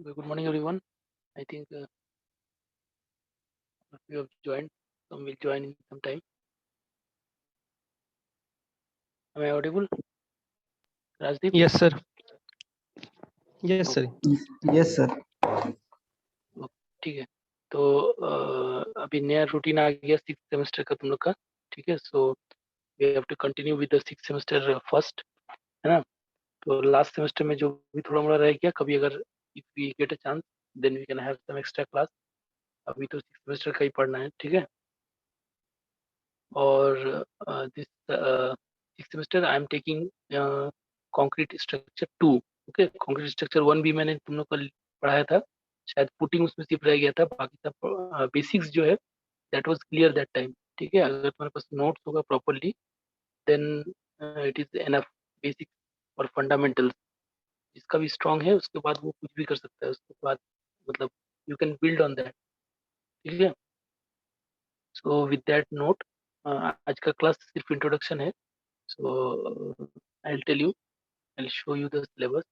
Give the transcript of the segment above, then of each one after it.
Good morning, everyone. I think you have joined. Some will join in some time. Am I audible, Rajdeep? Yes, sir. Yes, sir. Okay, Yes, sir. ठीक है. तो अभी नया routine आ गया 6th semester का तुम लोग का. ठीक है. So we have to continue with the 6th semester first, है ना. तो लास्ट सेमेस्टर में जो भी थोड़ा मोड़ा रह गया, कभी अगर if we get a chance then we can have some extra class. अभी तो 6th सेमेस्टर का ही पढ़ना है. ठीक है. और this 6th semester I am taking concrete structure 2. Okay. Concrete structure 1 भी मैंने तुम लोग को पढ़ाया था. शायद पुटिंग उसमें सिर्फ रह गया था, बाकी सब बेसिक्स जो है that was clear that time. ठीक है. अगर तुम्हारे पास नोट्स होगा properly then it is enough basics और फंडामेंटल्स. जिसका भी स्ट्रांग है उसके बाद वो कुछ भी कर सकता है उसके बाद, मतलब you can build on that. ठीक है. सो विद दैट नोट आज का क्लास सिर्फ इंट्रोडक्शन है. So I will tell you, I will show you the syllabus.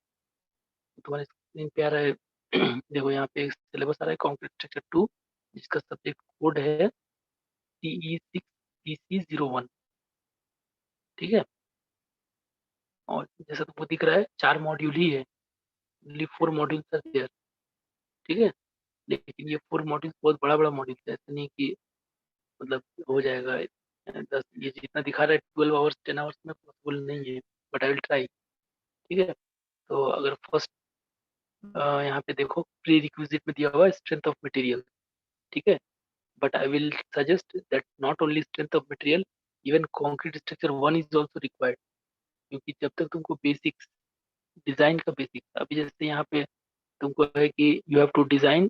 तुम्हारे स्क्रीन पे आ रहा है. देखो यहाँ पे सिलेबस आ रहा है कंक्रीट स्ट्रक्चर 2, जिसका सब्जेक्ट कोड है CE6PC01. ठीक है. और जैसा तुमको दिख रहा है 4 मॉड्यूल ही है. Only 4 modules are there. ठीक है. लेकिन ये 4 मॉड्यूल्स बहुत बड़ा बड़ा मॉड्यूल है. ऐसा नहीं कि मतलब हो जाएगा 10. ये जितना दिखा रहा है 12 आवर्स 10 आवर्स में पॉसिबल नहीं है, बट आई विल ट्राई. ठीक है. तो अगर फर्स्ट यहाँ पे देखो प्री रिक्विजिट में दिया हुआ है स्ट्रेंथ ऑफ मटेरियल. ठीक है. But I will suggest that not only strength of material, even concrete structure 1 is also required. क्योंकि जब तक तुमको बेसिक्स, डिजाइन का बेसिक्स, अभी जैसे यहाँ पे तुमको है कि you have to design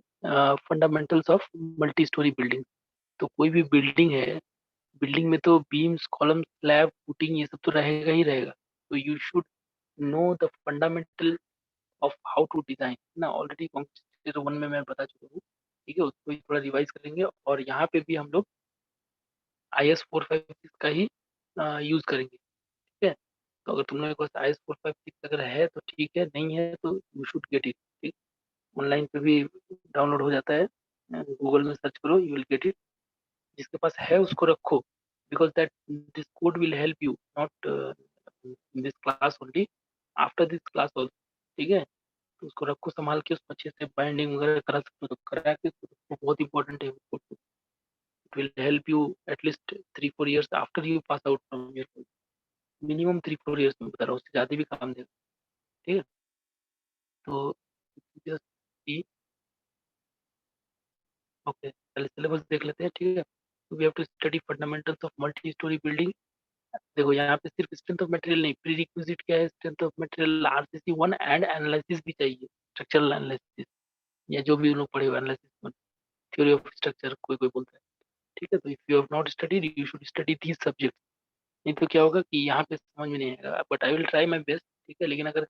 fundamentals of multi storey building. तो कोई भी बिल्डिंग है, बिल्डिंग में तो बीम्स, कॉलम, स्लैब, फुटिंग ये सब तो रहेगा ही रहेगा. तो you should know the fundamental of how to design ना. ऑलरेडी कंप्यूटर 1 में मैं बता चुका हूँ. ठीक है. उसको ही थोड़ा रिवाइज करेंगे और यहाँ पे भी हम लोग IS 456 का ही यूज करेंगे. ठीक है. तो अगर तुम लोगों के पास IS 456 अगर है तो ठीक है, नहीं है तो यू शुड गेट इट. ठीक. ऑनलाइन पे भी डाउनलोड हो जाता है. गूगल में सर्च करो, यू विल गेट इट. जिसके पास है उसको रखो, because that this code will help you not in this class only, after this class also. ठीक है. तो उसको रखो संभाल के, उसको अच्छे से बाइंडिंग वगैरह करा सकते हो तो करा के, उसको बहुत इंपॉर्टेंट है. It will help you at least 3-4 years after you pass out from your. Minimum 3-4 years में बता रहा हूँ, उससे ज़्यादा भी काम देगा. ठीक है. तो just see, ओके पहले सिलेबस देख लेते हैं. ठीक है. We have to study fundamentals of multi storey building. देखो यहाँ पे सिर्फ स्ट्रेंथ ऑफ मटेरियल नहीं, प्री रिक्विजिट क्या है, strength of material RCC 1 and analysis भी चाहिए, स्ट्रक्चरल एनालिसिस या जो भी लोग पढ़े हुए एनालिसिस, थ्योरी ऑफ स्ट्रक्चर कोई कोई बोलता है. ठीक है. तो if you have not studied you should study these subject. नहीं तो क्या होगा कि यहाँ पे समझ में नहीं आएगा, but I will try my best. ठीक है. लेकिन अगर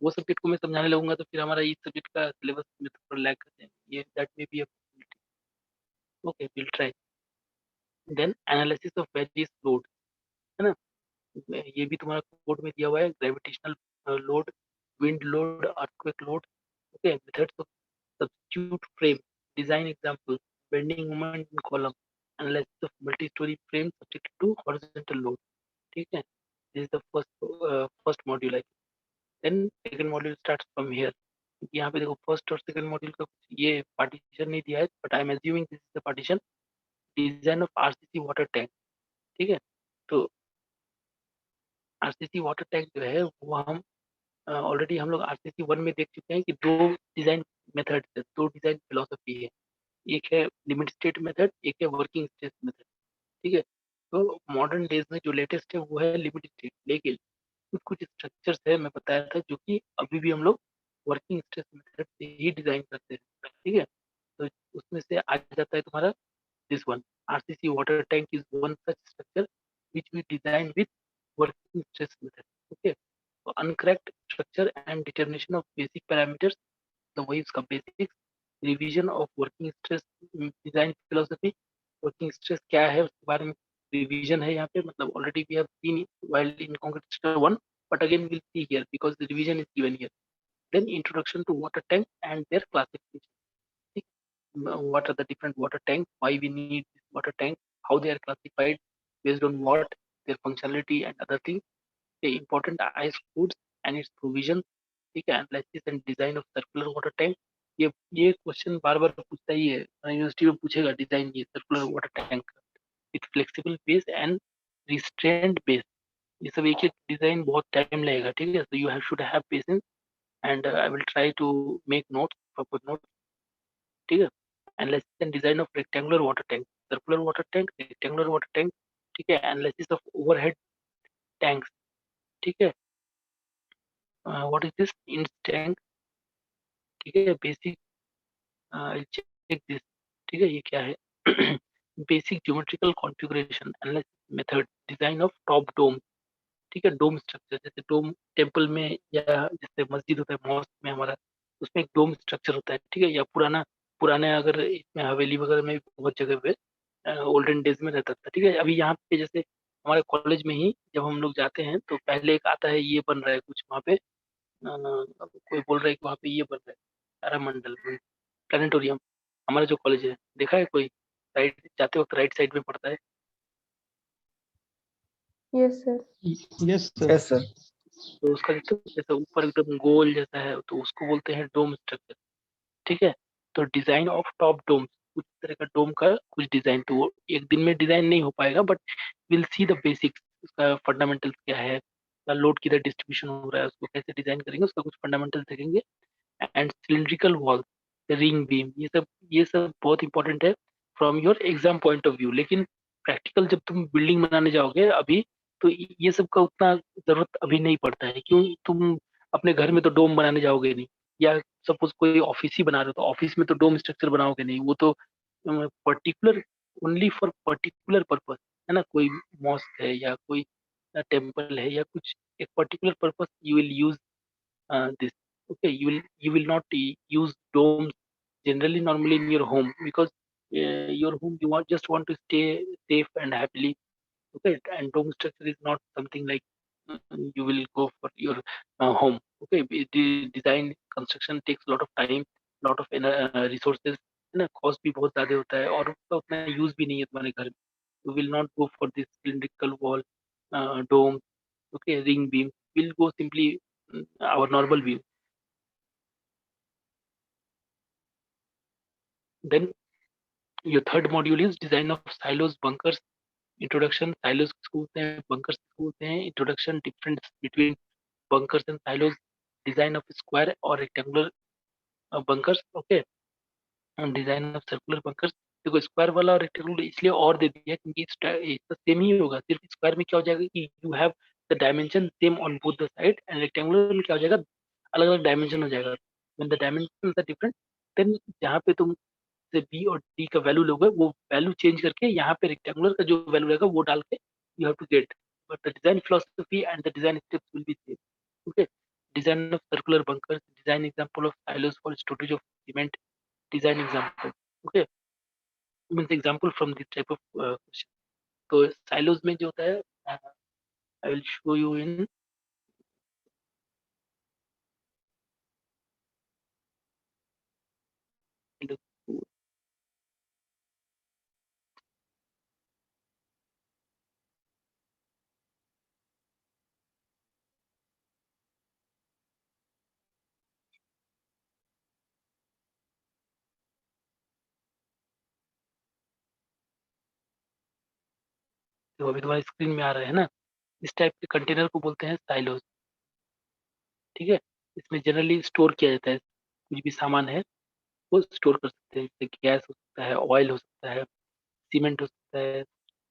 वो सब्जेक्ट को मैं समझाने लगूंगा तो फिर हमारा इस सब्जेक्ट का सिलेबस में थोड़ा लैग कर जाएंगे. ये that may be a possibility. Okay will try. Then analysis of various load, है ना. ये भी तुम्हारा कोड में दिया हुआ है. Gravitational load, wind load, earthquake load. Okay. Methods of substitute frame, design examples, bending moment in column, analysis of multi-story frame subject to horizontal load. ठीक है. This is the first module. I think. Then second module starts from here. क्योंकि यहाँ पे देखो first और second module का ये partition नहीं दिया है, but I am assuming this is the partition. Design of RCC water tank. ठीक है. तो RCC वाटर टैंक जो है वो हम ऑलरेडी हम लोग RCC 1 में देख चुके हैं कि दो डिजाइन मेथड है, दो डिजाइन फिलोसफी है. एक है लिमिट स्टेट मेथड, एक है वर्किंग स्टेट मेथड. ठीक है. तो मॉडर्न डेज में जो लेटेस्ट है वो है लिमिट स्टेट, लेकिन कुछ कुछ स्ट्रक्चर्स है मैं बताया था जो कि अभी भी हम लोग वर्किंग स्टेट मेथड से ही डिजाइन करते हैं. ठीक है. तो उसमें से आ जाता है तुम्हारा this one. RCC water tank is one such structure which we design with working stress method. Okay. तो uncracked structure and determination of basic parameters, तो वही उसका basics. Revision of working stress design philosophy. Working stress क्या है उसके बारे में revision है यहाँ पे. मतलब already we have seen while in concrete structure 1, but again will see here because the revision is given here. Then introduction to water tank and their classification. ठीक? What are the different water tanks? Why we need this water tank? How they are classified based on what their functionality and other things. The important ice codes and its provision. ठीक है, analysis and design of circular water tank. ये question बार बार पूछता ही है, university में पूछेगा design ये circular water tank with flexible base and restraint base. ये सब एक एक डिजाइन बहुत टाइम लगेगा. ठीक है, so you have should have patience and I will try to make notes, proper notes. ठीक है, analysis and design of rectangular water tank, circular water tank, rectangular water tank. ठीक है, एनालिसिस ऑफ ओवरहेड टैंक्स. ठीक है, what is this in tank. ठीक है, basic check this. ठीक है, ये क्या है. Basic geometrical configuration analysis method, design of top dome. ठीक है, डोम स्ट्रक्चर जैसे डोम टेम्पल में या जैसे मस्जिद होता है मॉस्क में हमारा, उसमें एक डोम स्ट्रक्चर होता है. ठीक है, या पुराना पुराने अगर इसमें हवेली वगैरह में बहुत जगह पे ओल्डन डेज में रहता था. ठीक है, अभी यहाँ पे जैसे हमारे कॉलेज में ही जब हम लोग जाते हैं तो पहले एक आता है ये बन रहा है कुछ वहाँ पे, कोई बोल रहा है कि वहाँ पे ये बन रहा है तारामंडल प्लानिटोरियम. हमारा जो कॉलेज है देखा है कोई, राइट जाते वक्त राइट साइड में पड़ता है. Yes, sir. Yes, sir. Yes, sir. तो उसका जैसे ऊपर एकदम गोल जैसा है तो उसको बोलते हैं डोम स्ट्रक्चर. ठीक है, तो डिजाइन ऑफ टॉप डोम, कुछ तरह का डोम का कुछ डिजाइन, तो वो एक दिन में डिजाइन नहीं हो पाएगा but will see the basics. उसका फंडामेंटल्स क्या है, लोड किधर डिस्ट्रीब्यूशन हो रहा है, उसको कैसे डिजाइन करेंगे, उसका कुछ फंडामेंटल्स देखेंगे. And cylindrical wall, ring beam, ये सब बहुत इंपॉर्टेंट है from your exam point of view. लेकिन प्रैक्टिकल जब तुम बिल्डिंग बनाने जाओगे अभी, तो ये सब का उतना जरूरत अभी नहीं पड़ता है. क्यों, तुम अपने घर में तो डोम बनाने जाओगे नहीं, या सपोज कोई ऑफिस ही बना रहे हो तो ऑफिस में तो डोम स्ट्रक्चर बनाओगे नहीं. वो तो particular, only for particular purpose है ना. कोई मॉस्क है या कोई टेम्पल है या कुछ एक particular purpose you will use this. Okay, you will not use domes generally normally in your home because your home you just want to stay safe and happily. Okay, and dome structure is not something like you will go for your home. Okay, the design construction takes a lot of time, lot of resources, है ना. Cost भी बहुत ज्यादा होता है और उसका उतना यूज भी नहीं है तुम्हारे घर में. You will not go for this cylindrical wall, dome. Okay, ring beam will go simply our normal view. Then your third module is design of silos, bunkers, introduction. Silos किसको बोलते हैं, bunkers किसको बोलते हैं, introduction, difference between bunkers and silos, design of square or rectangular bunkers. Okay, and design of circular bunkers. देखो square वाला और rectangular इसलिए और दे दिया क्योंकि इसका सेम ही होगा, सिर्फ स्क्वायर में क्या हो जाएगा कि you have the dimension same on both the side, and rectangular में क्या हो जाएगा, अलग अलग डायमेंशन हो जाएगा. When the dimension are different, then जहाँ पे तुम से बी और डी का वैल्यू लोगे वो वैल्यू चेंज करके यहाँ पे रेक्टेंगुलर का जो वैल्यू रहेगा वो डाल के you have to get, but the design philosophy and the design steps will be same. Okay, design of circular bunkers, design example of silos for storage of cement, design example. Okay, means example from this type of question. तो silos में जो होता है, I will show you in, तो अभी तुम्हारी screen में आ रहा है ना, इस टाइप के कंटेनर को बोलते हैं साइलोज. ठीक है, इसमें जनरली स्टोर किया जाता है कुछ भी सामान है वो स्टोर कर सकते हैं, जैसे गैस हो सकता है, ऑयल हो सकता है, सीमेंट हो सकता है.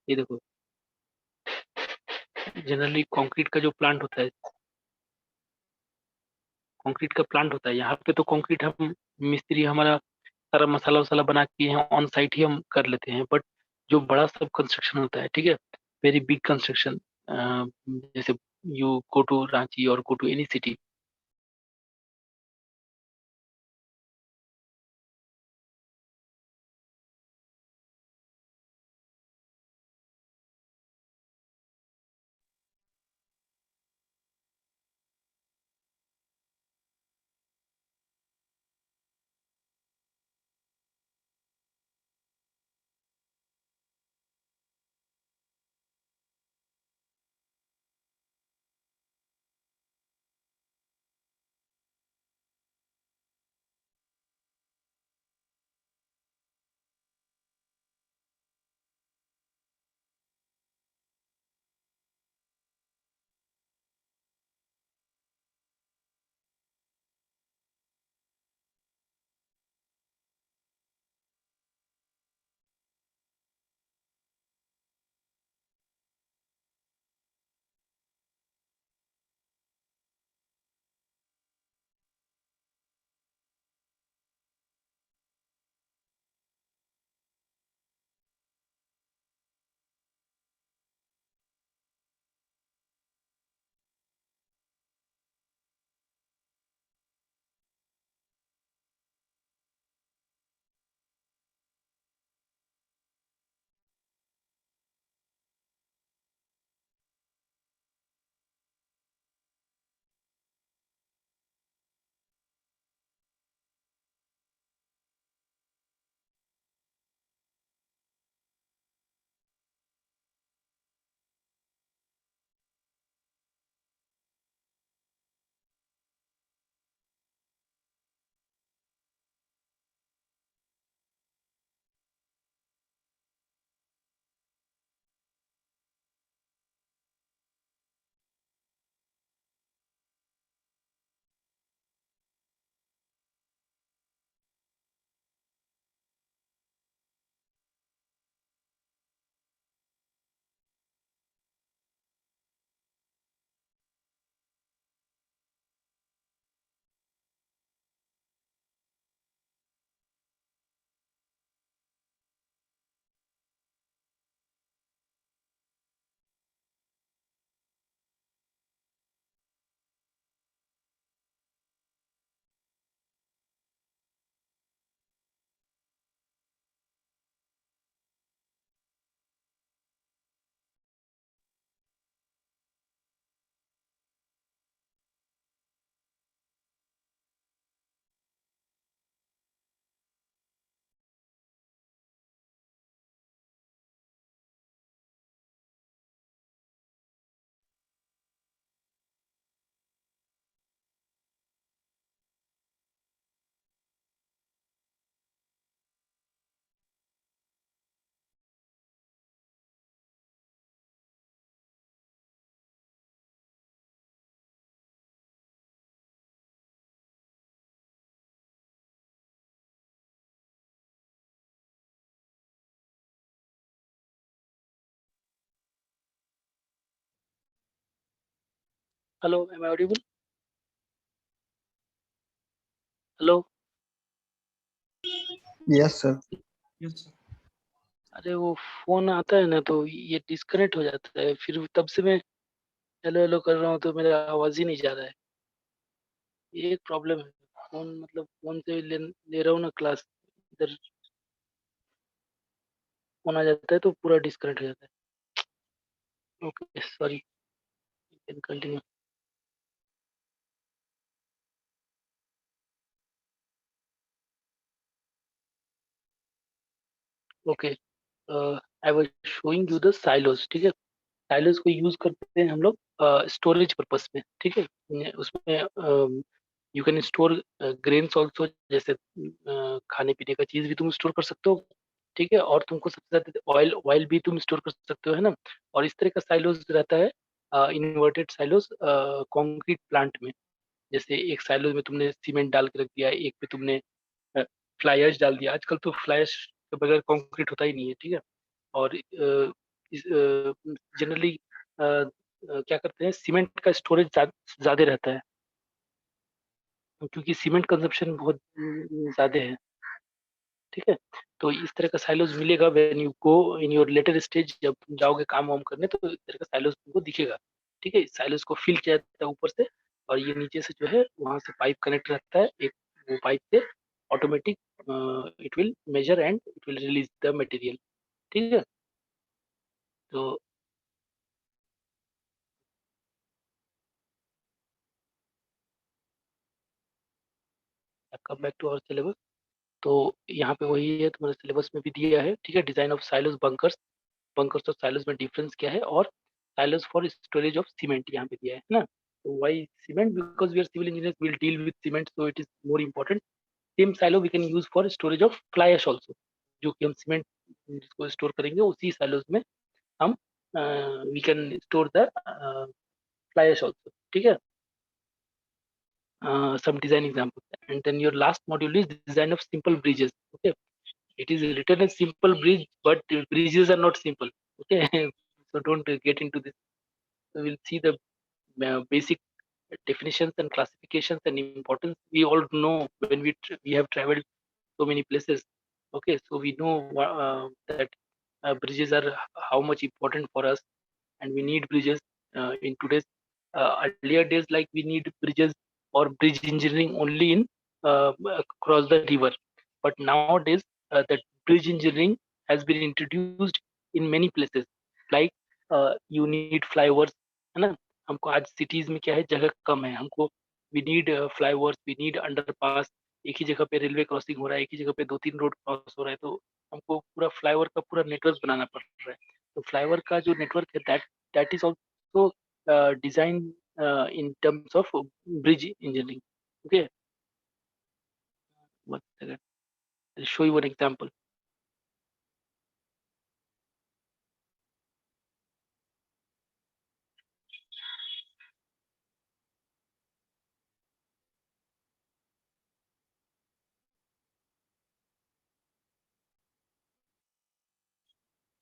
ये देखो, जनरली कंक्रीट का जो प्लांट होता है, कंक्रीट का प्लांट होता है यहाँ पे, तो कंक्रीट हम मिस्त्री हमारा सारा मसाला वसाला बना के यहाँ ऑन साइट ही हम कर लेते हैं. बट जो बड़ा सब कंस्ट्रक्शन होता है, ठीक है, वेरी बिग कंस्ट्रक्शन, जैसे यू गो टू रांची और go to any city, Hello, am I audible? Hello? Yes, sir. अरे वो फ़ोन आता है ना तो ये डिस्कनेक्ट हो जाता है, फिर तब से मैं हेलो, हेलो कर रहा हूँ तो मेरा आवाज़ ही नहीं जा रहा है। ये एक प्रॉब्लम है। फ़ोन मतलब फ़ोन से ले ले रहा हूँ ना क्लास, इधर फ़ोन आ जाता है तो पूरा डिस्कनेक्ट हो जाता है। Okay, sorry, you can continue. Okay, I was showing you the silos, ठीक है? साइलोज़ को यूज़ करते हैं हम लोग स्टोरेज पर्पज़ में, ठीक है? उसमें you can store grains also, जैसे खाने-पीने का चीज़ भी तुम स्टोर कर सकते हो, ठीक है? और तुमको सबसे ज़्यादा ऑयल ऑयल भी तुम स्टोर कर सकते हो, है ना? और इस तरह का साइलोज़ रहता है इन्वर्टेड साइलोज़ कंक्रीट प्लांट में। जैसे एक साइलो में तुमने सीमेंट डाल के रख दिया, एक पे तुमने अ, फ्लाई ऐश डाल दिया। आजकल तो फ्लाई ऐश के बगैर कंक्रीट होता ही नहीं है, ठीक है? और जनरली क्या करते हैं, सीमेंट का स्टोरेज ज़्यादा रहता है, क्योंकि सीमेंट कंजप्शन बहुत ज़्यादा है, ठीक है? तो इस तरह का साइलोज़ मिलेगा when you go in your later stage, जब तुम जाओगे काम-वाम करने तो इस तरह का साइलोज़ तुमको दिखेगा, ठीक है? साइलोज़ को फिल किया जाता है ऊपर से, और ये नीचे से जो है वहाँ से पाइप कनेक्ट रहता है, एक वो पाइप से automatic it will measure and it will release the material, ठीक है? तो come back to our syllabus. तो यहाँ पे वही है, तुम्हारे सिलेबस में भी दिया है, ठीक है? Design of silos bunkers, bunkers और साइलोज़ में डिफरेंस क्या है, और silos for storage of cement यहाँ पे दिया है ना? तो why cement? Because we are civil engineers, we will deal with cement, so it is more important. Same silo we can use for storage of fly ash also, जो कि हम cement जिसको स्टोर करेंगे उसी साइलोज़ में हम we can store the fly ash also, ठीक है? Some design examples. And then your last module is design of simple bridges. Okay, it is written as simple bridge, but bridges are not simple. Okay, so don't get into this. So we'll see the basic definitions and classifications and importance. We all know when we have traveled so many places. Okay, so we know that bridges are how much important for us, and we need bridges in today's earlier days. Like, we need bridges or bridge engineering only in across the river, but nowadays that bridge engineering has been introduced in many places. Like, you need flyovers, है ना? हमको आज cities में क्या है, जगह कम है, हमको we need flyovers, we need underpass. एक ही जगह पे रेलवे क्रॉसिंग हो रहा है, एक ही जगह पे 2-3 रोड क्रॉस हो रहा है, तो हमको पूरा फ्लाईओवर का पूरा नेटवर्क बनाना पड़ रहा है। तो फ्लाईओवर का जो नेटवर्क है, that is also design in terms of bridge engineering. Okay, one second. I'll show you one example.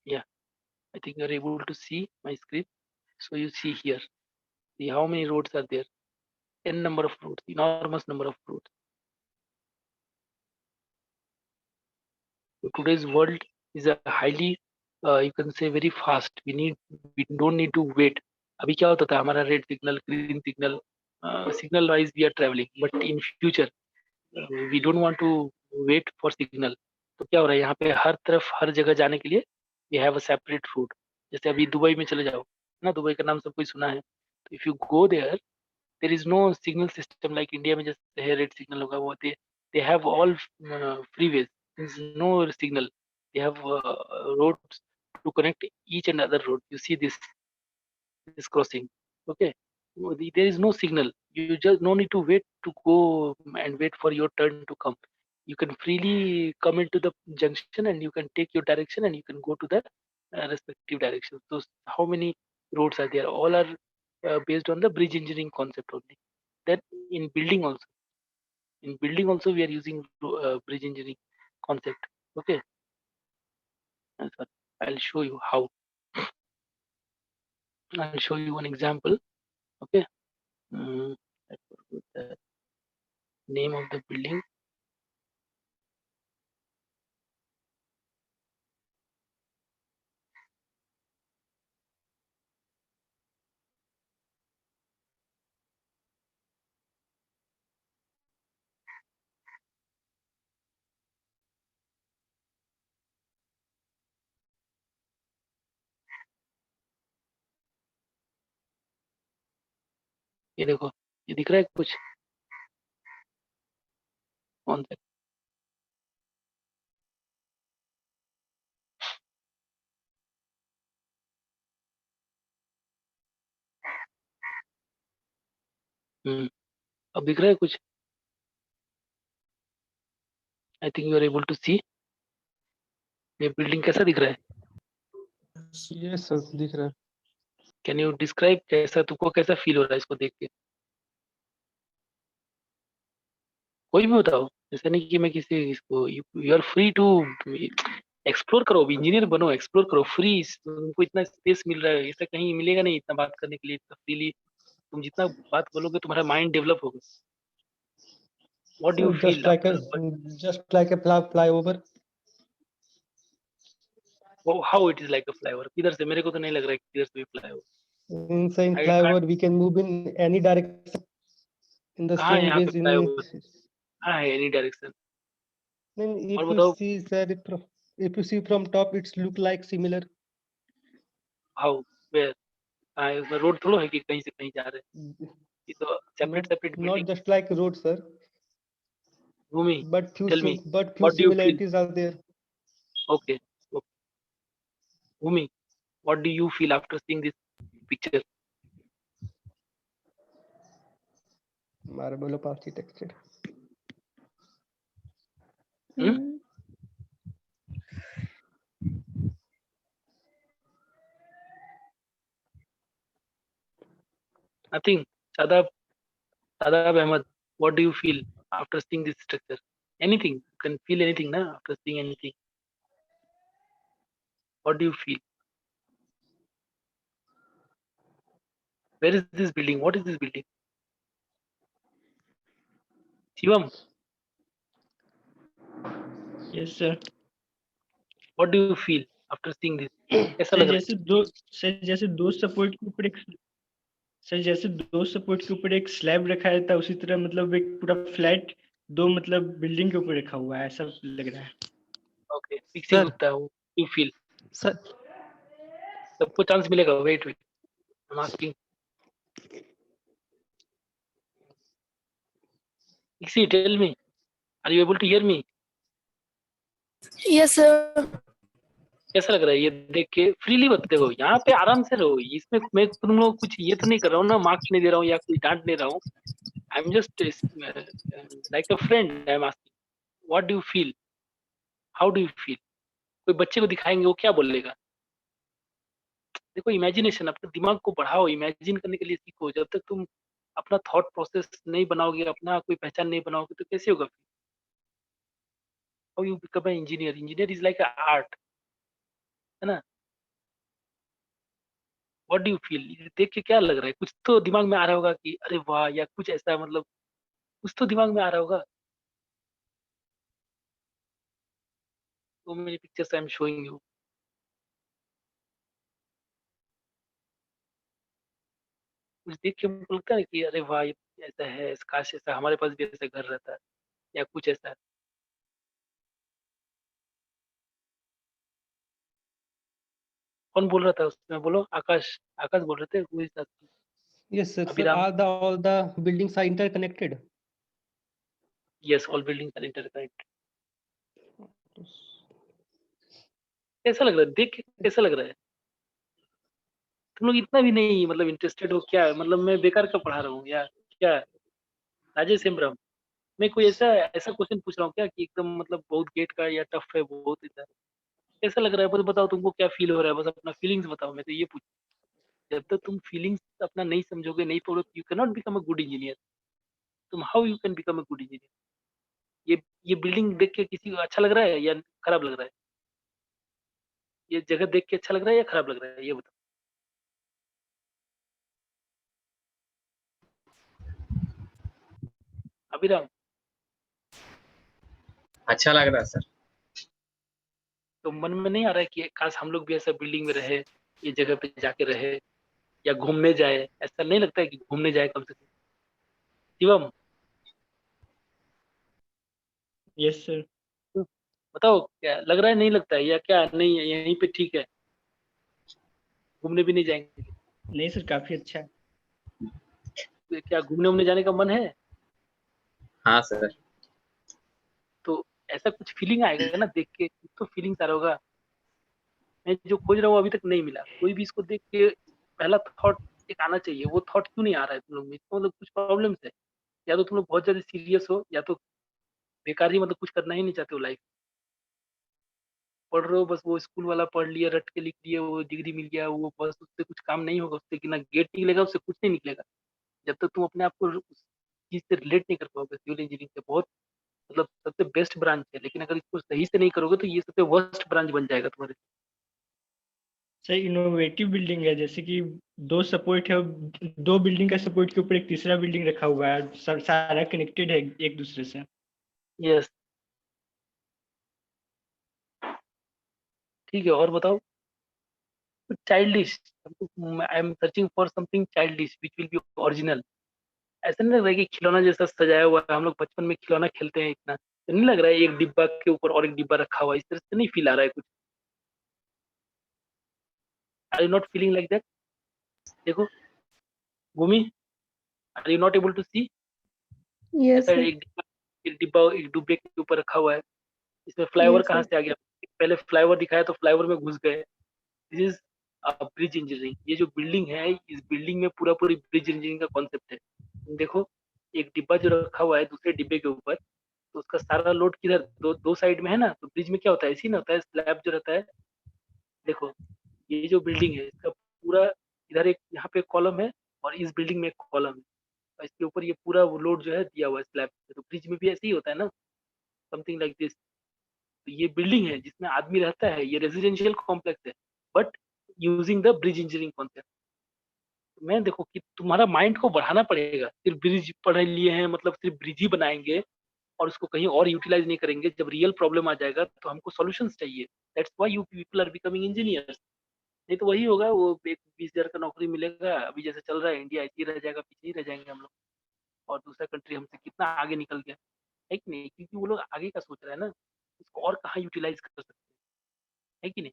Yeah, I think you're able to see my screen. So you see here, see how many roads are there? N number of roads, enormous number of roads. So today's world is a highly, you can say, very fast. We don't need to wait. अभी क्या होता था, हमारा red signal, green signal, signal wise we are travelling, but in future we don't want to wait for signal. तो क्या हो रहा है, यहाँ पे हर तरफ हर जगह जाने के लिए we have a separate route. जैसे अभी दुबई में चले जाओ ना, दुबई का नाम सब कोई सुना है। तो if you go there is no signal system like India में जैसे है रेड सिग्नल होगा, वो they have all freeways, there is no signal, they have roads to connect each and other road. You see this crossing, okay? There is no signal, you just no need to wait to go and wait for your turn to come. You can freely come into the junction and you can take your direction and you can go to the respective direction. So how many roads are there? All are based on the bridge engineering concept only. Then in building also we are using bridge engineering concept. Okay, so I'll show you how. I'll show you one example. Okay, I forgot the name of the building. ये देखो, ये दिख रहा है कुछ? कौन सा? अब दिख रहा है कुछ? I think you are able to see. ये बिल्डिंग कैसा दिख रहा है? यस सर, दिख रहा है। कैन यू डिस्क्राइब कैसा, तुमको कैसा फील हो रहा है इसको देख के? कोई भी बताओ, ऐसा नहीं कि मैं किसी इसको, you are free to explore करो, इंजीनियर बनो, एक्सप्लोर करो, फ्री। तुमको इतना स्पेस मिल रहा है, ऐसा कहीं मिलेगा नहीं इतना बात करने के लिए इतना फ्रीली। तुम जितना बात बोलोगे तुम्हारा माइंड डेवलप होगा। What do sir you feel after? Just like a flyover. How it is like a flyover? किधर से? मेरे को तो नहीं लग रहा है कि किधर से भी flyover. In I can't. flyover, we can move in any direction in the कहाँ है same यहाँ पे ways. फ्लाईओवर? कहाँ है एनी डायरेक्शन? Then और if you बताओ see, sir, if you see from top, it's look like similar. How, where? कहाँ है? उसमें रोड थोड़ा है कि कहीं से कहीं जा रहे हैं। ये तो separate separate Not building. just like road, sir, Bhumi, tell me, but few what do you feel? similarities are there. Okay, Bhumi, what do you feel after seeing this picture? Marble of architecture. Hmm? Nothing. Shadab, Shadab Ahmed, what do you feel after seeing this structure? Anything. You can feel anything, na? After seeing anything. What do you feel? Where is this building? What is this building? Shivam, yes sir. what do you feel after seeing this? कैसा sir लग रहा जैसे दो sir जैसे दो support के ऊपर एक सर जैसे दो सपोर्ट के ऊपर एक स्लैब रखा रहता है, उसी तरह मतलब एक पूरा फ्लैट दो मतलब बिल्डिंग के ऊपर रखा हुआ है, ऐसा लग रहा है। है? Okay. Pixie Sir, Gupta, how do you feel? sir, सबको चांस मिलेगा. Wait, wait. I'm asking. Pixie, tell me. Are you able to hear me? Yes, sir. कैसा लग रहा है ये देख के? फ्रीली बताते हो, यहाँ पे आराम से रहो। इसमें मैं तुम लोग कुछ ये तो नहीं कर रहा हूँ ना, मार्क्स नहीं दे रहा हूँ या कोई डांट नहीं रहा हूँ। I am just like a friend. I am asking what do you feel, how do you feel? कोई बच्चे को दिखाएंगे, वो क्या बोलेगा? देखो, इमेजिनेशन, अपने दिमाग को बढ़ाओ, इमेजिन करने के लिए सीखो। जब तक तुम अपना थॉट प्रोसेस नहीं बनाओगे, अपना कोई पहचान नहीं बनाओगे, तो कैसे होगा? How you become an engineer? Engineer is like a art, है ना? What do you feel? देख के क्या लग रहा है? कुछ तो दिमाग में आ रहा होगा कि अरे वाह, या कुछ ऐसा, मतलब कुछ तो दिमाग में आ रहा होगा। तो मेरी pictures I am showing you, कुछ देख के हमको लगता है कि अरे वाह, ये ऐसा है, काश ऐसा हमारे पास भी ऐसा घर रहता, या कुछ ऐसा। कौन बोल रहा था उसमें? बोलो। आकाश, आकाश बोल रहे थे। Who is that? yes, sir. Sir, Abhiram. all the buildings are interconnected. Yes, all buildings are interconnected. कैसा लग रहा है देख के? कैसा लग रहा है? तुम लोग इतना भी नहीं मतलब इंटरेस्टेड हो क्या? मतलब मैं बेकार का पढ़ा रहा हूँ या क्या? राजेश हेम्ब्रम, मैं कोई ऐसा ऐसा क्वेश्चन पूछ रहा हूँ क्या कि एकदम मतलब बहुत गेट का या टफ है बहुत इधर? कैसा लग रहा है बस बताओ, तुमको क्या फील हो रहा है? बस अपना फीलिंग्स बताओ। मैं तो ये पूछ, जब तक तुम फीलिंग्स अपना नहीं समझोगे, नहीं पढ़ोगे, you can not become a good engineer. तुम how you can become a good engineer? ये बिल्डिंग देख के किसी को अच्छा लग रहा है या खराब लग रहा है? ये जगह देख के अच्छा लग रहा है या खराब लग रहा है? ये बताओ। अभिराम, अच्छा लग रहा है सर। तो मन में नहीं आ रहा है कि काश हम लोग भी ऐसा बिल्डिंग में रहे, ये जगह पे जाके रहे, या घूमने जाए? ऐसा नहीं लगता है कि घूमने जाए कम से कम? Shivam, yes sir. बताओ क्या लग रहा है, नहीं लगता है या क्या? नहीं है, यहीं पे ठीक है, घूमने भी नहीं जाएंगे? नहीं सर, काफी अच्छा है। तो क्या घूमने उमने जाने का मन है? हाँ सर। तो ऐसा कुछ फीलिंग आएगा ना देख के, कुछ तो फीलिंग आ रहा होगा। मैं जो खोज रहा हूँ अभी तक नहीं मिला। कोई भी इसको देख के पहला थॉट एक आना चाहिए, वो थॉट क्यों नहीं आ रहा है तुम लोग में? इसको मतलब कुछ प्रॉब्लम है, या तो तुम लोग बहुत ज्यादा सीरियस हो, या तो बेकार ही मतलब कुछ करना ही नहीं चाहते हो लाइफ। पढ़ रहे हो बस, वो स्कूल वाला पढ़ लिया, रट के लिख लिया, वो डिग्री मिल गया, वो बस उससे कुछ काम नहीं होगा, उससे कि ना गेट निकलेगा, उससे कुछ नहीं निकलेगा जब तक तुम अपने आप को उस चीज से रिलेट नहीं कर पाओगे। सिविल इंजीनियरिंग से बहुत मतलब सबसे बेस्ट ब्रांच है, लेकिन अगर इसको सही से नहीं करोगे तो ये सबसे वर्स्ट ब्रांच बन जाएगा तुम्हारे। सर इनोवेटिव बिल्डिंग है, जैसे कि दो सपोर्ट है, दो बिल्डिंग का सपोर्ट के ऊपर एक तीसरा बिल्डिंग रखा हुआ है, सारा कनेक्टेड है एक दूसरे से। यस, ठीक है, और बताओ। Childish, I am searching for something childish which will be original. ऐसा नहीं लग रहा है कि खिलौना जैसा सजाया हुआ है? हम लोग बचपन में खिलौना खेलते हैं इतना, तो नहीं लग रहा है एक डिब्बा के ऊपर और एक डिब्बा रखा हुआ है? इस तरह से नहीं फील आ रहा है कुछ? Are you not feeling like that? देखो Bhoomi, are you not able to see? Yes, ऐसा sir. एक डिब्बा एक डिब्बे के ऊपर रखा हुआ है। इसमें फ्लाईओवर Yes, कहाँ sir. से आ गया? पहले फ्लाईओवर दिखाया तो फ्लाईओवर में घुस गए। This is bridge engineering. ये जो बिल्डिंग है, इस बिल्डिंग में पूरा पूरी ब्रिज इंजीनियरिंग का कॉन्सेप्ट है। तुम देखो, एक डिब्बा जो रखा हुआ है दूसरे डिब्बे के ऊपर, तो उसका सारा लोड किधर? दो साइड में है ना। तो ब्रिज में क्या होता है, इसी ना होता है, स्लैब जो रहता है। देखो, ये जो बिल्डिंग है इसका पूरा, इधर एक यहाँ पे कॉलम है और इस बिल्डिंग में एक कॉलम है, और इसके ऊपर ये पूरा वो लोड जो है दिया हुआ है स्लैब पे। तो ब्रिज में भी ऐसे ही होता है ना, समथिंग लाइक दिस। तो ये बिल्डिंग है जिसमें आदमी रहता है, ये रेजिडेंशियल कॉम्प्लेक्स है, but using the bridge engineering concept. मैं देखो कि तुम्हारा माइंड को बढ़ाना पड़ेगा। सिर्फ ब्रिज पढ़ लिए हैं मतलब सिर्फ ब्रिज ही बनाएंगे और उसको कहीं और यूटिलाइज नहीं करेंगे। जब रियल प्रॉब्लम आ जाएगा तो हमको सॉल्यूशंस चाहिए। That's why you people are becoming engineers. नहीं तो वही होगा, वो एक 20,000 का नौकरी मिलेगा, अभी जैसे चल रहा है इंडिया ऐसे ही रह जाएगा, पीछे ही रह जाएंगे हम लोग। और दूसरा कंट्री हमसे कितना आगे निकल गया है कि नहीं? क्योंकि वो लोग आगे का सोच रहे हैं ना, इसको और कहाँ यूटिलाइज कर सकते हैं, है कि नहीं?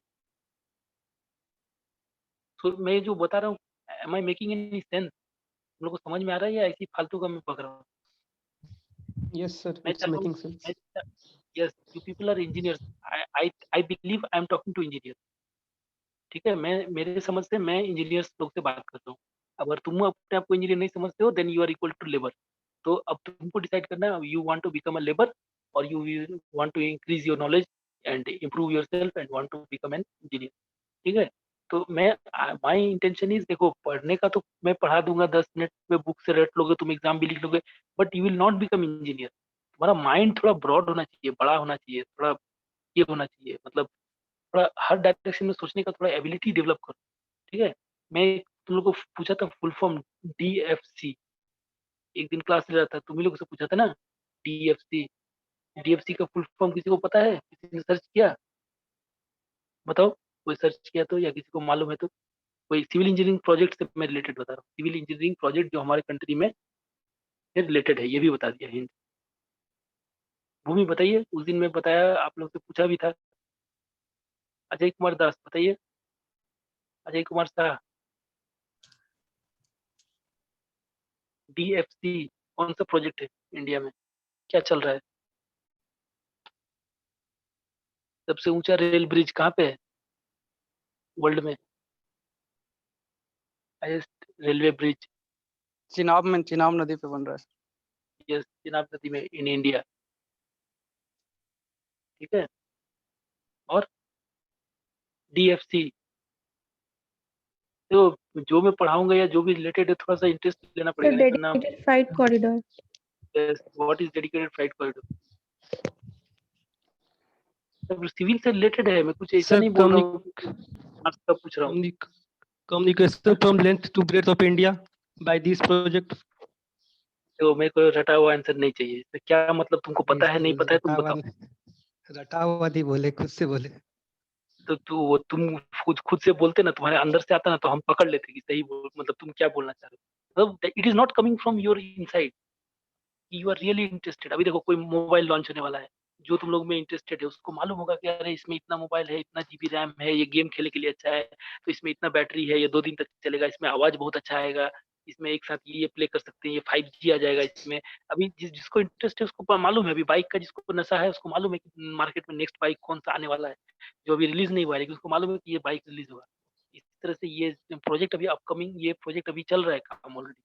तो मैं जो बता रहा हूँ, am I making any sense? हम लोग को समझ में आ रहा है या ऐसी फालतू का मैं बक रहा हूँ? Yes, sir. मैं It's चाहता हूँ, making sense. Yes, you people are engineers. I believe I am talking to engineer. ठीक है, मैं मेरे समझ से मैं इंजीनियर्स लोग से बात करता हूँ। अगर तुम अपने आप को इंजीनियर नहीं समझते हो, then you are equal to labour. तो अब तुमको डिसाइड करना है, you want to become a labour और you want to increase your knowledge and improve your self and want to become an engineer. ठीक है, तो मैं, माई इंटेंशन इज, देखो पढ़ने का तो मैं पढ़ा दूंगा, 10 मिनट में बुक से रट लोगे तुम, एग्जाम भी लिख लोगे, but you will not become engineer. तुम्हारा माइंड थोड़ा ब्रॉड होना चाहिए, बड़ा होना चाहिए, थोड़ा ये होना चाहिए, मतलब थोड़ा हर डायरेक्शन में सोचने का थोड़ा एबिलिटी डेवलप करो। ठीक है, मैं तुम लोग को पूछा था फुल फॉर्म DFC, एक दिन क्लास ले रहा था, तुम ही लोग से पूछा था ना DFC। DFC का फुल फॉर्म किसी को पता है? किसी ने सर्च किया? बताओ, कोई सर्च किया तो, या किसी को मालूम है तो? कोई सिविल इंजीनियरिंग प्रोजेक्ट से मैं रिलेटेड बता रहा हूँ, सिविल इंजीनियरिंग प्रोजेक्ट जो हमारे कंट्री में रिलेटेड है, ये भी बता दिया हिंट। भूमि बताइए, उस दिन मैं बताया, आप लोग से पूछा भी था। अजय कुमार दास बताइए, अजय कुमार शाह, DFC कौन सा प्रोजेक्ट है इंडिया में, क्या चल रहा है? सबसे ऊंचा रेल ब्रिज कहाँ पे है वर्ल्ड में? Highest railway bridge? चिनाब नदी पे बन रहा है। यस, चिनाब नदी में इन इंडिया। ठीक है, और DFC, तो जो मैं पढ़ाऊंगा या जो भी रिलेटेड है, थोड़ा सा इंटरेस्ट लेना The पड़ेगा, नहीं तो ना। dedicated freight corridor. What is dedicated flight corridor? Civil से रिलेटेड है, मैं कुछ ऐसा Sir, नहीं बोल रहा हूँ, आपका पूछ रहा हूँ। communication from length to breadth of India by this project. तो मेरे को रटा हुआ आंसर नहीं चाहिए। तो क्या मतलब तुमको पता है नहीं पता है तुम रटा हुआ बताओ। रटा हुआ नहीं बोले, खुद से बोले। तो तुम खुद से बोलते ना, तुम्हारे अंदर से आता ना, तो हम पकड़ लेते कि सही बोल, मतलब तुम क्या बोलना चाह रहे हो। मतलब it is not coming from your inside, you are really interested. अभी देखो कोई मोबाइल लॉन्च होने वाला है, जो तुम लोग में इंटरेस्टेड है उसको मालूम होगा कि अरे इसमें इतना मोबाइल है, इतना जीबी रैम है, ये गेम खेलने के लिए अच्छा है, तो इसमें इतना बैटरी है, ये 2 दिन तक चलेगा, इसमें आवाज बहुत अच्छा आएगा, इसमें एक साथ ये प्ले कर सकते हैं, ये 5G आ जाएगा इसमें। अभी जिसको इंटरेस्ट है उसको मालूम है, अभी बाइक का जिसको नशा है उसको मालूम है कि मार्केट में नेक्स्ट बाइक कौन सा आने वाला है, जो अभी रिलीज नहीं हुआ है, लेकिन उसको मालूम है कि ये बाइक रिलीज होगा। इस तरह से ये प्रोजेक्ट अभी अपकमिंग, ये प्रोजेक्ट अभी चल रहा है काम already.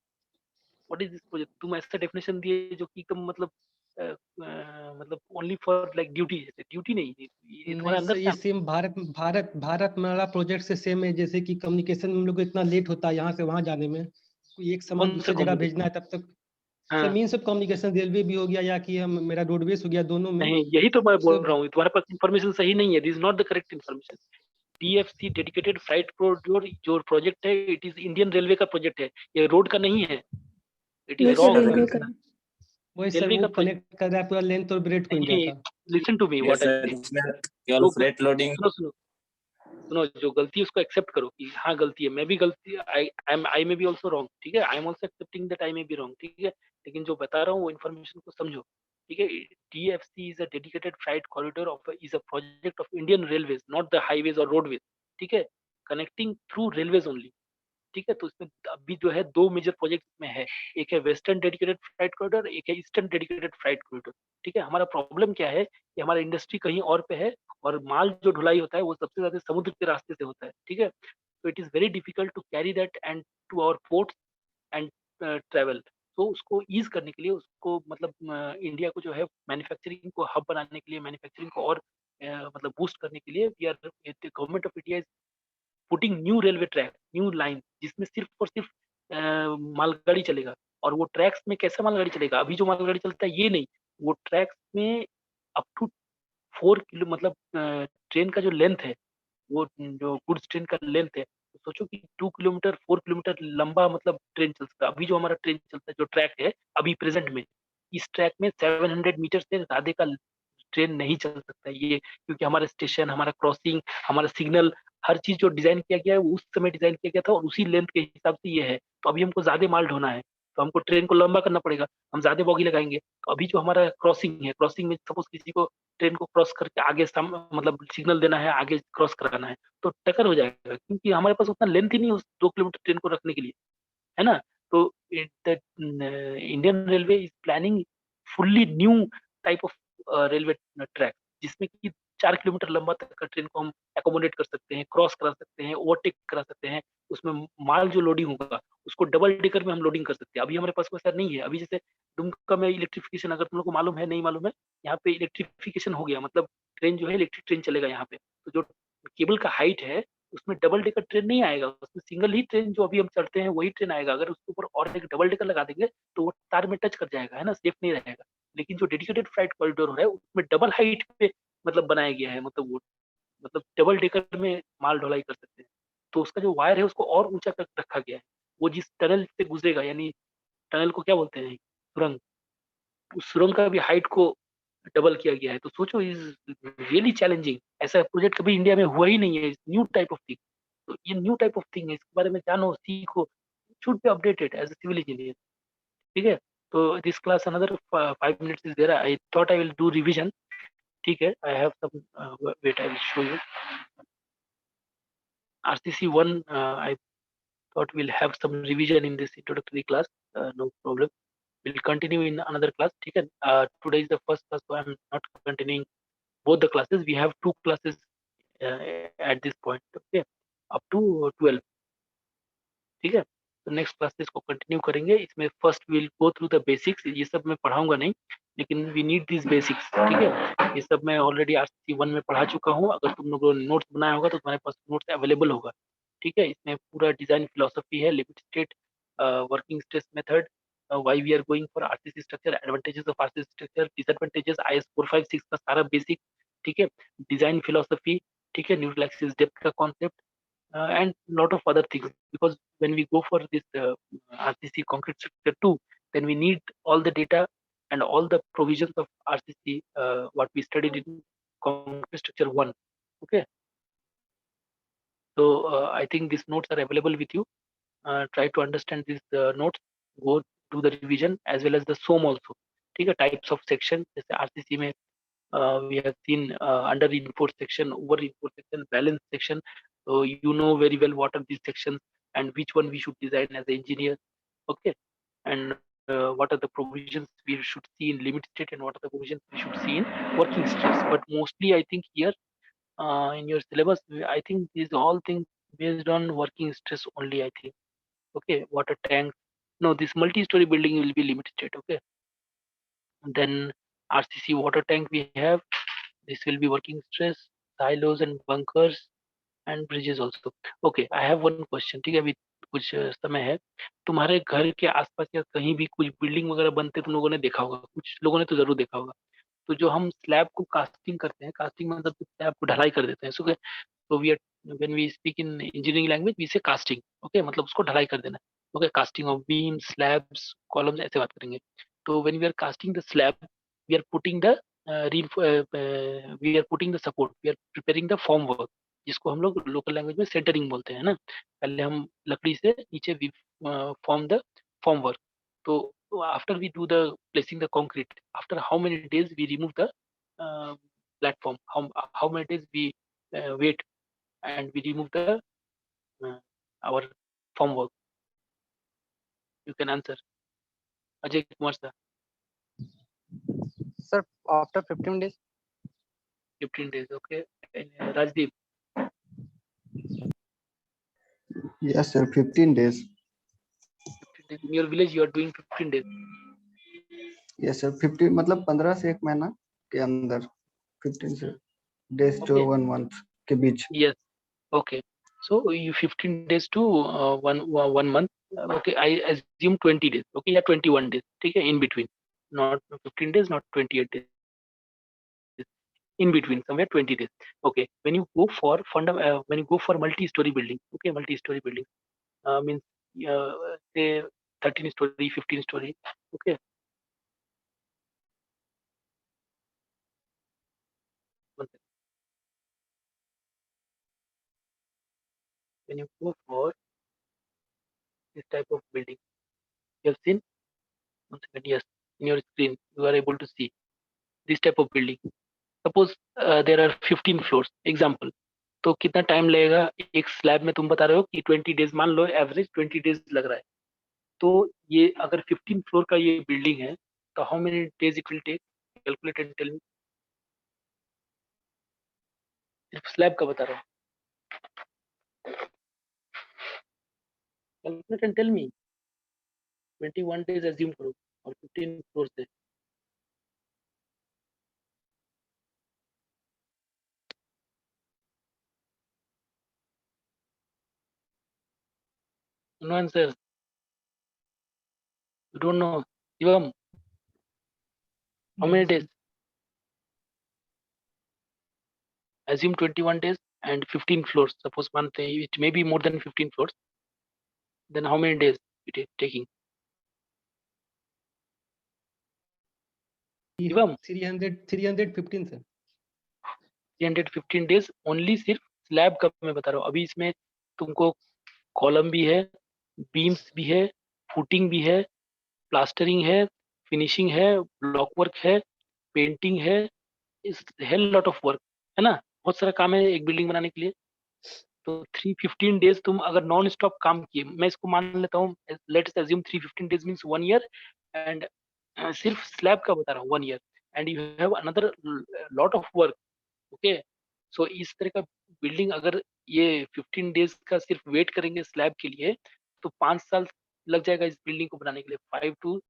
What is this project, तुम ऐसा डेफिनेशन दिए जो कि एकदम मतलब मतलब ओनली फॉर लाइक ड्यूटी, जैसे ड्यूटी नहीं, ये नहीं तुम्हारे अंदर सर, से ये सेम भारत में वाला प्रोजेक्ट से सेम है। जैसे कि कम्युनिकेशन में हम लोग को इतना लेट होता है यहाँ से वहाँ जाने में, कोई एक सामान कौन सा दूसरी जगह भेजना है तब तक। सर हाँ, मीन्स ऑफ कम्युनिकेशन, रेलवे भी हो गया या कि हम मेरा रोडवेज हो गया, दोनों में। नहीं यही तो मैं बोल सर रहा हूँ, तुम्हारे पास इंफॉर्मेशन सही नहीं है, this is not the correct information. DFC dedicated flight corridor जो प्रोजेक्ट है, इट इज इंडियन रेलवे का प्रोजेक्ट है, ये रोड का नहीं है। It is yes Yes, sir, sir. Wrong railway you. का। वही सर, रेलवे वो का प्रोजेक्ट कनेक्ट कर रहा है पूरा लेंथ और ब्रेड को इंडिया नहीं, का। Listen to me Yes, what I sir. से। इसमें केवल फ्रेट लोडिंग। सुनो सुनो सुनो, जो गलती है उसको एक्सेप्ट करो कि हाँ गलती है, मैं भी गलती, आई मे बी ऑल्सो रॉन्ग, ठीक है, I am also accepting that I may be wrong, ठीक है, लेकिन जो बता रहा हूँ वो इन्फॉर्मेशन को समझो, ठीक है। DFC is a dedicated flight corridor of, is a project of Indian railways, not the highways और रोडवेज, ठीक है, कनेक्टिंग थ्रू रेलवेज ओनली, ठीक है। तो इसमें अभी जो है 2 मेजर प्रोजेक्ट में है, एक है वेस्टर्न डेडिकेटेड फ्लाइट कॉरिडोर, एक है ईस्टर्न डेडिकेटेड फ्लाइट कॉरिडोर, ठीक है। हमारा प्रॉब्लम क्या है कि हमारा इंडस्ट्री कहीं और पे है, और माल जो ढुलाई होता है वो सबसे ज्यादा समुद्र के रास्ते से होता है, ठीक है। तो it is very difficult to carry that and to our ports and travel. तो उसको ईज करने के लिए, उसको मतलब इंडिया को जो है मैन्युफैक्चरिंग को हब बनाने के लिए, मैन्युफैक्चरिंग को और मतलब बूस्ट करने के लिए, we are, government of India putting new railway track, new line, जिसमें सिर्फ और सिर्फ मालगाड़ी चलेगा। और वो ट्रैक्स में कैसा मालगाड़ी चलेगा, अभी जो मालगाड़ी चलता है ये नहीं, वो ट्रैक्स में अप टू 4 किलो, मतलब ट्रेन का जो लेंथ है, वो जो गुड्स ट्रेन का लेंथ है, तो सोचो कि 2 किलोमीटर 4 किलोमीटर लंबा मतलब ट्रेन चल सकता है। अभी जो हमारा ट्रेन चलता है, जो ट्रैक है अभी प्रेजेंट में, इस ट्रैक में 700 मीटर से ज्यादा का ट्रेन नहीं चल सकता है ये, क्योंकि हमारा स्टेशन, हमारा क्रॉसिंग, हमारा सिग्नल, हर चीज जो डिजाइन किया गया है वो उस समय डिजाइन किया गया था, और उसी लेंथ के हिसाब से ये है। तो अभी हमको ज्यादा माल ढोना है, तो हमको ट्रेन को लंबा करना पड़ेगा, हम ज्यादा बॉगी लगाएंगे। तो अभी जो हमारा क्रॉसिंग है, क्रॉसिंग में सपोज किसी को ट्रेन को क्रॉस करके आगे मतलब सिग्नल देना है, आगे क्रॉस कराना है, तो टक्कर हो जाएगा, क्योंकि हमारे पास उतना लेंथ ही नहीं है उस 2 किलोमीटर ट्रेन को रखने के लिए, है ना। तो Indian railway is planning fully new type of railway track, जिसमें कि 4 किलोमीटर लंबा तक का ट्रेन को हम एकोमोडेट कर सकते हैं, क्रॉस करा सकते हैं, ओवरटेक करा सकते हैं। उसमें माल जो लोडिंग होगा उसको डबल डेकर में हम लोडिंग कर सकते हैं। अभी हमारे पास वैसा नहीं है। अभी जैसे दुमका में इलेक्ट्रिफिकेशन, अगर तुम लोग को मालूम है नहीं मालूम है, यहाँ पे इलेक्ट्रिफिकेशन हो गया, मतलब ट्रेन जो है इलेक्ट्रिक ट्रेन चलेगा यहाँ पे। तो जो केबल का हाइट है उसमें डबल डेकर ट्रेन नहीं आएगा, उसमें सिंगल ही ट्रेन जो अभी हम चढ़ते हैं वही ट्रेन आएगा। अगर उसके ऊपर और एक डबल डेकर लगा देंगे तो वो तार में टच कर जाएगा, है ना, सेफ नहीं रहेगा। लेकिन जो डेडिकेटेड फ्लाइट कॉरिडोर है उसमें डबल हाइट पे मतलब बनाया गया है, मतलब वो मतलब डबल डेकर में माल ढुलाई कर सकते हैं। तो उसका जो वायर है उसको और ऊंचा कर रखा गया है। वो जिस टनल से गुजरेगा, यानी टनल को क्या बोलते हैं, सुरंग, उस सुरंग का भी हाइट को डबल किया गया है। तो सोचो, इज रियली चैलेंजिंग। ऐसा प्रोजेक्ट कभी इंडिया में हुआ ही नहीं है, न्यू टाइप ऑफ थिंग। तो ये न्यू टाइप ऑफ थिंग है, इसके बारे में जानो, सीखो, should be updated as a civil engineer, ठीक है। तो this class another 5 minutes is there, I thought I will do revision, ठीक है। I have some, wait I will show you RCC 1, I thought we'll have some revision in this introductory class, no problem, we'll continue in another class, ठीक है। Today is the first class, so I'm not continuing both the classes. We have 2 classes uh, at this point, okay, up to 12, ठीक है। तो next classes को continue करेंगे। इसमें first will go through the basics, ये सब मैं पढ़ाऊंगा नहीं, लेकिन वी नीड दिस बेसिक्स, ठीक है। ये सब मैं ऑलरेडी RCC 1 में पढ़ा चुका हूँ। अगर तुम लोगों ने नोट्स बनाया होगा तो तुम्हारे पास नोट्स अवेलेबल होगा, ठीक है। इसमें पूरा डिजाइन फिलोसफी है, limit state, working stress method, why we are going for RCC structure, advantages of RCC structure, disadvantages, IS 456 का सारा बेसिक, ठीक है, डिजाइन फिलोसफी, ठीक है, न्यूट्रल एक्सिस डेप्थ का concept, and lot of other things, because when we go for this RCC concrete structure 2, then we need all the data and all the provisions of RCC, what we studied in concrete structure 1. Okay. So I think these notes are available with you. Try to understand these notes, go do the revision as well as the SOM also. ठीक है, types of section जैसे RCC में we have seen under reinforced section, over reinforced section, balance section. So you know very well what are these sections and which one we should design as an engineer. Okay, and what are the provisions we should see in limit state and what are the provisions we should see in working stress. But mostly I think here in your syllabus, I think these all things based on working stress only, I think. Okay, water tank. No, this multi-story building will be limit state. Okay, then RCC water tank we have. This will be working stress, silos and bunkers and bridges also. Okay, I have one question. ठीक है, अभी कुछ समय है, तुम्हारे घर के आसपास या कहीं भी कुछ बिल्डिंग वगैरह बनते तुम लोगों ने देखा होगा, कुछ लोगों ने तो जरूर देखा होगा. तो जो हम स्लैब को कास्टिंग करते हैं, कास्टिंग मतलब स्लैब को ढलाई कर देते हैं. so we are, when we speak in engineering language we say casting. Okay, मतलब उसको ढलाई कर देना. Okay, casting of beams, slabs, columns ऐसे बात करेंगे. तो when we are casting the slab, we are putting the we are putting the support, we are preparing the form work, जिसको हम लोग लोकल लैंग्वेज में सेंटरिंग बोलते हैं ना. पहले हम लकड़ी से नीचे we form the form work. तो after we do the placing the concrete, after how many days we remove the platform, how many days we wait and we remove the our form work. You can answer. Ajay Kumar sir. Sir, after 15 days. 15 days. Okay. And, Rajdeep. Yes, sir. 15 days. 15 days. In your village, you are doing 15 days. Yes, sir. 15 मतलब 15 से 1 महीना के अंदर 15 से days to Okay. 1 month के बीच. Yes. Okay. So you 15 days to 1 month. Okay. I assume 20 days. Okay. Yeah, 21 days. ठीक है, in between. Not 15 days, not 28 days. In between, somewhere 20 days. Okay. When you go for when you go for multi-story building, okay, multi-story building means say 13 story, 15 story. Okay. One second. When you go for this type of building, you have seen. One second. Yes, in your screen you are able to see this type of building. Suppose there are 15 floors. Example. तो कितना time लगेगा एक slab में? तुम बता रहे हो कि 20 डेज, मान लो एवरेज 20 डेज लग रहा है. तो ये अगर 15 फ्लोर का ये बिल्डिंग है तो how many days it will take? Calculate and tell me. सिर्फ स्लैब का बता रहा हूँ. Calculate and tell me. 21 days assume करो और 15 फ्लोर से. No answer. You don't know. Shivam, how many days? Assume 21 days and 15 floors. Suppose month it may be more than 15 floors. Then how many days it is taking? Shivam, 315 sir. 315 days only सिर्फ slab का मैं बता रहा हूँ. अभी इसमें तुमको column भी है, बीम्स भी है, फुटिंग भी है, प्लास्टरिंग है, फिनिशिंग है, ब्लॉक वर्क है, पेंटिंग है. इस हेल लॉट ऑफ वर्क है ना. बहुत सारा काम है एक बिल्डिंग बनाने के लिए. तो 315 डेज तुम अगर नॉन स्टॉप काम किए, मैं इसको मान लेता हूँ, let's assume 315 days means 1 year. And सिर्फ स्लैब का बता रहा हूँ 1 year. And you have another lot of work. Okay. So इस तरह का बिल्डिंग अगर ये 15 डेज का सिर्फ वेट करेंगे स्लैब के लिए तो 5 साल लग जाएगा इस बिल्डिंग को बनाने के लिए. 5 to